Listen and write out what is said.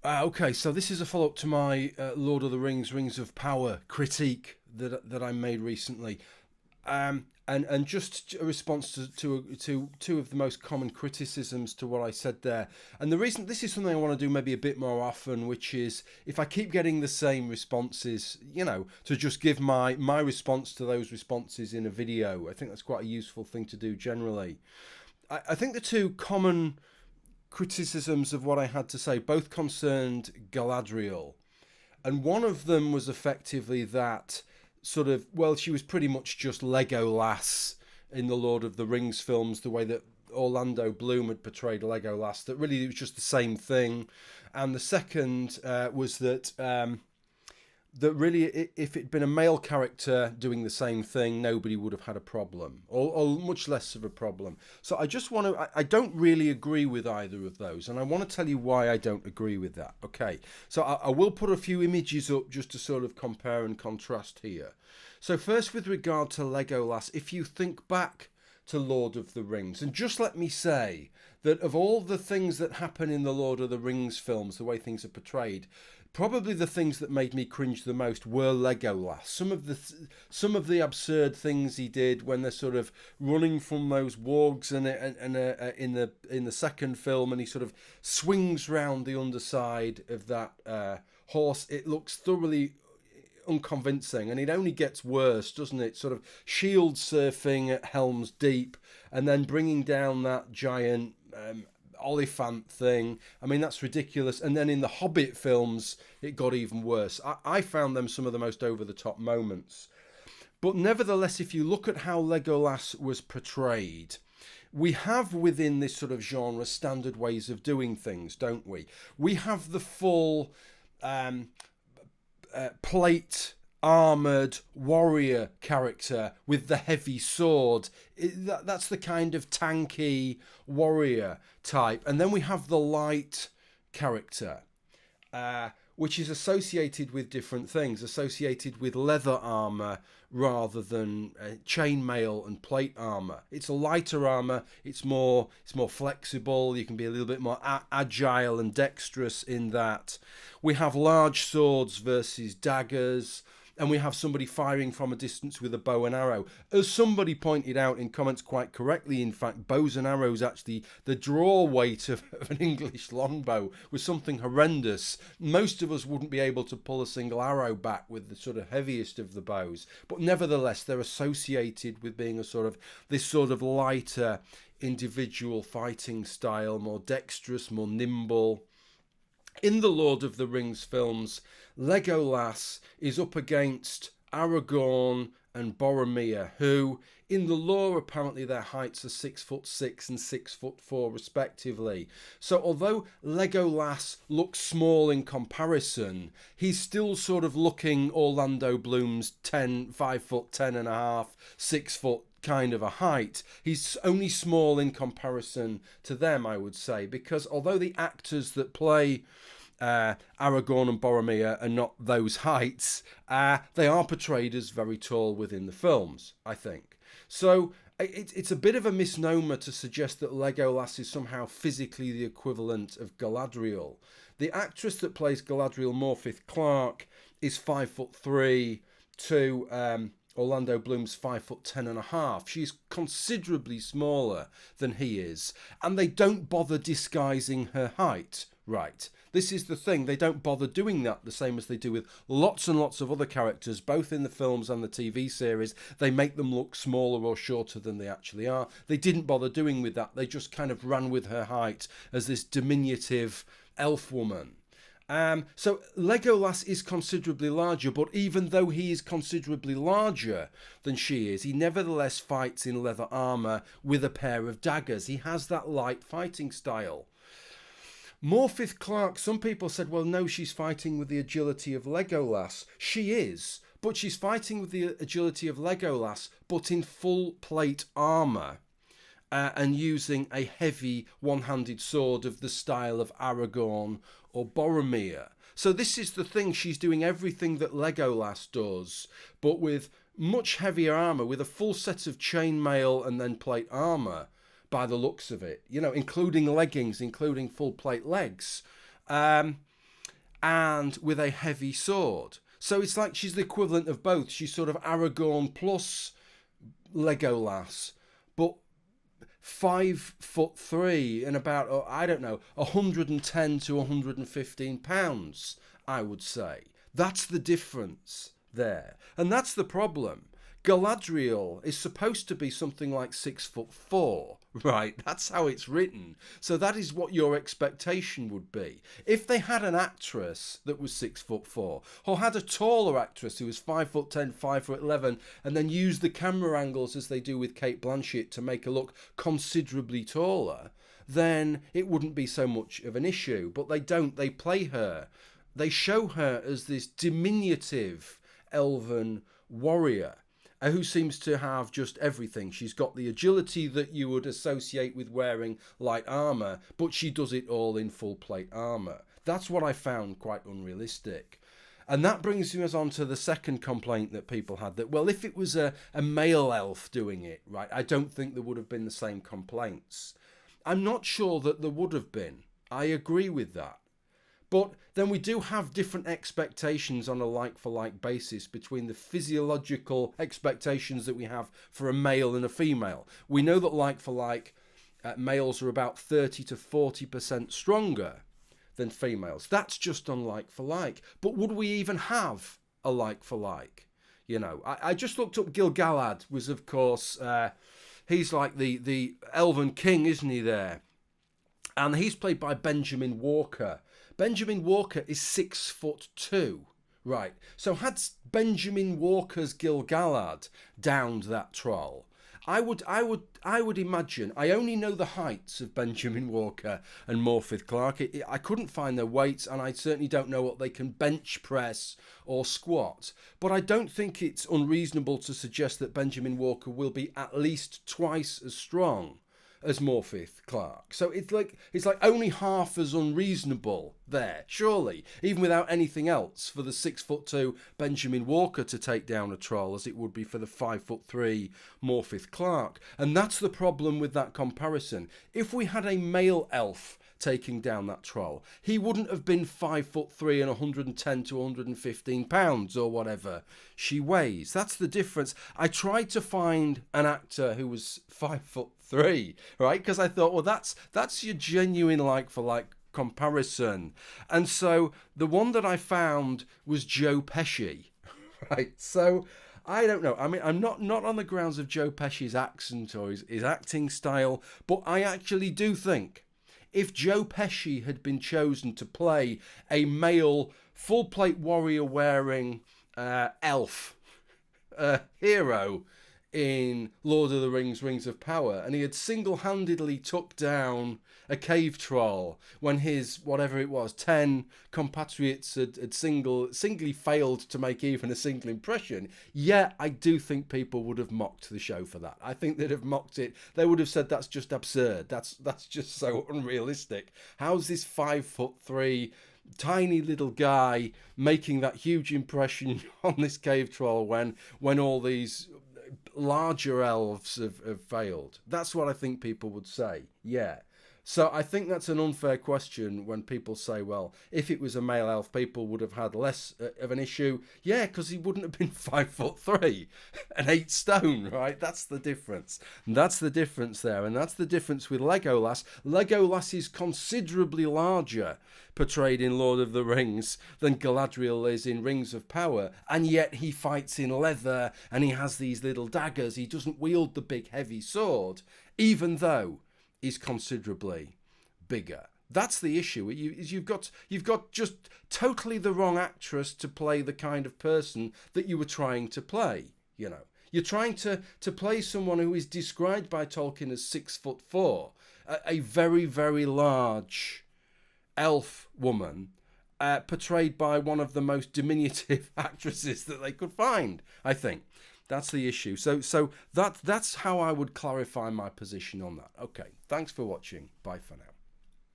Okay, so this is a follow-up to my Lord of the Rings, Rings of Power critique that I made recently, and just a response to two of the most common criticisms to what I said there. And the reason this is something I want to do maybe a bit more often, which is if I keep getting the same responses, to just give my response to those responses in a video. I think that's quite a useful thing to do generally. I think the two common criticisms of what I had to say both concerned Galadriel. And one of them was effectively that sort of, well, she was pretty much just Legolas in the Lord of the Rings films, the way that Orlando Bloom had portrayed Legolas, that really it was just the same thing. And the second was that really, if it'd been a male character doing the same thing, nobody would have had a problem, or much less of a problem. So I just want to, I don't really agree with either of those, and I want to tell you why I don't agree with that. Okay, so I will put a few images up just to sort of compare and contrast here. So first, with regard to Legolas, if you think back to Lord of the Rings, and just let me say that of all the things that happen in the Lord of the Rings films, the way things are portrayed, probably the things that made me cringe the most were Legolas. Some of the absurd things he did when they're sort of running from those wargs, and in the second film, and he sort of swings round the underside of that horse. It looks thoroughly unconvincing, and it only gets worse, doesn't it? Sort of shield surfing at Helm's Deep, and then bringing down that giant Oliphant thing. I mean, that's ridiculous. And then in the Hobbit films, it got even worse. I found them some of the most over-the-top moments. But nevertheless, if you look at how Legolas was portrayed, we have within this sort of genre standard ways of doing things, don't we? We have the full plate armoured warrior character with the heavy sword. That's the kind of tanky warrior type. And then we have the light character, which is associated with different things, associated with leather armour rather than chainmail and plate armour. It's a lighter armour, it's more flexible, you can be a little bit more agile and dexterous in that. We have large swords versus daggers, and we have somebody firing from a distance with a bow and arrow. As somebody pointed out in comments quite correctly, in fact, bows and arrows, actually, the draw weight of an English longbow was something horrendous. Most of us wouldn't be able to pull a single arrow back with the sort of heaviest of the bows. But nevertheless, they're associated with being this sort of lighter individual fighting style, more dexterous, more nimble. In the Lord of the Rings films, Legolas is up against Aragorn and Boromir, who, in the lore, apparently their heights are 6'6" and 6'4" respectively. So although Legolas looks small in comparison, he's still sort of looking Orlando Bloom's 5'10" and a half, 6 foot kind of a height. He's only small in comparison to them, I would say, because although the actors that play Aragorn and Boromir are not those heights, they are portrayed as very tall within the films, I think. So it's a bit of a misnomer to suggest that Legolas is somehow physically the equivalent of Galadriel. The actress that plays Galadriel, Morfydd Clark, is 5'3" to Orlando Bloom's 5'10" and a half. She's considerably smaller than he is, and they don't bother disguising her height. Right. This is the thing. They don't bother doing that the same as they do with lots and lots of other characters, both in the films and the TV series. They make them look smaller or shorter than they actually are. They didn't bother doing with that. They just kind of ran with her height as this diminutive elf woman. So Legolas is considerably larger, but even though he is considerably larger than she is, he nevertheless fights in leather armour with a pair of daggers. He has that light fighting style. Morfydd Clark, some people said, well, no, she's fighting with the agility of Legolas. She is, but she's fighting with the agility of Legolas, but in full plate armour. And using a heavy one-handed sword of the style of Aragorn or Boromir. So this is the thing, she's doing everything that Legolas does, but with much heavier armour, with a full set of chainmail and then plate armour, by the looks of it, including leggings, including full plate legs. and with a heavy sword. So it's like she's the equivalent of both. She's sort of Aragorn plus Legolas, but 5'3" and about, I don't know, 110 to 115 pounds, I would say. That's the difference there. And that's the problem. Galadriel is supposed to be something like 6'4", right? That's how it's written. So that is what your expectation would be. If they had an actress that was 6'4", or had a taller actress who was 5'10", 5'11", and then used the camera angles as they do with Cate Blanchett to make her look considerably taller, then it wouldn't be so much of an issue. But they don't. They play her. They show her as this diminutive elven warrior who seems to have just everything. She's got the agility that you would associate with wearing light armour, but she does it all in full plate armour. That's what I found quite unrealistic. And that brings us on to the second complaint that people had, that, well, if it was a male elf doing it, right, I don't think there would have been the same complaints. I'm not sure that there would have been. I agree with that. But then we do have different expectations on a like-for-like basis between the physiological expectations that we have for a male and a female. We know that like-for-like males are about 30 to 40% stronger than females. That's just on like-for-like. But would we even have a like-for-like? You know, I just looked up. Gil-galad was, of course, he's like the elven king, isn't he, there? And he's played by Benjamin Walker. Benjamin Walker is 6'2", right? So had Benjamin Walker's Gil-galad downed that troll, I would imagine. I only know the heights of Benjamin Walker and Morpeth Clark. I couldn't find their weights, and I certainly don't know what they can bench press or squat. But I don't think it's unreasonable to suggest that Benjamin Walker will be at least twice as strong as Morpeth Clark. So it's like only half as unreasonable there, surely, even without anything else, for the 6'2" Benjamin Walker to take down a troll as it would be for the 5'3" Morpeth Clark. And that's the problem with that comparison. If we had a male elf taking down that troll, he wouldn't have been 5'3" and 110 to 115 pounds or whatever she weighs. That's the difference. I tried to find an actor who was 5'3", right? Because I thought, well, that's your genuine like-for-like comparison. And so the one that I found was Joe Pesci, right? So I don't know. I mean, I'm not on the grounds of Joe Pesci's accent or his acting style, but I actually do think if Joe Pesci had been chosen to play a male full-plate warrior wearing elf hero in Lord of the Rings, Rings of Power, and he had single-handedly took down a cave troll when his, whatever it was, 10 compatriots had singly failed to make even a single impression, yeah, I do think people would have mocked the show for that. I think they'd have mocked it. They would have said, that's just absurd. That's just so unrealistic. How's this 5'3" tiny little guy making that huge impression on this cave troll when all these larger elves have failed? That's what I think people would say. Yeah. So I think that's an unfair question when people say, well, if it was a male elf, people would have had less of an issue. Yeah, because he wouldn't have been 5'3" and 8 stone, right? That's the difference. And that's the difference there. And that's the difference with Legolas. Legolas is considerably larger, portrayed in Lord of the Rings, than Galadriel is in Rings of Power. And yet he fights in leather and he has these little daggers. He doesn't wield the big heavy sword, even though is considerably bigger. That's the issue. You've got just totally the wrong actress to play the kind of person that you were trying to play. You know, you're trying to play someone who is described by Tolkien as 6'4", a very, very large elf woman, portrayed by one of the most diminutive actresses that they could find, I think. That's the issue. So that's how I would clarify my position on that. Okay, thanks for watching. Bye for now.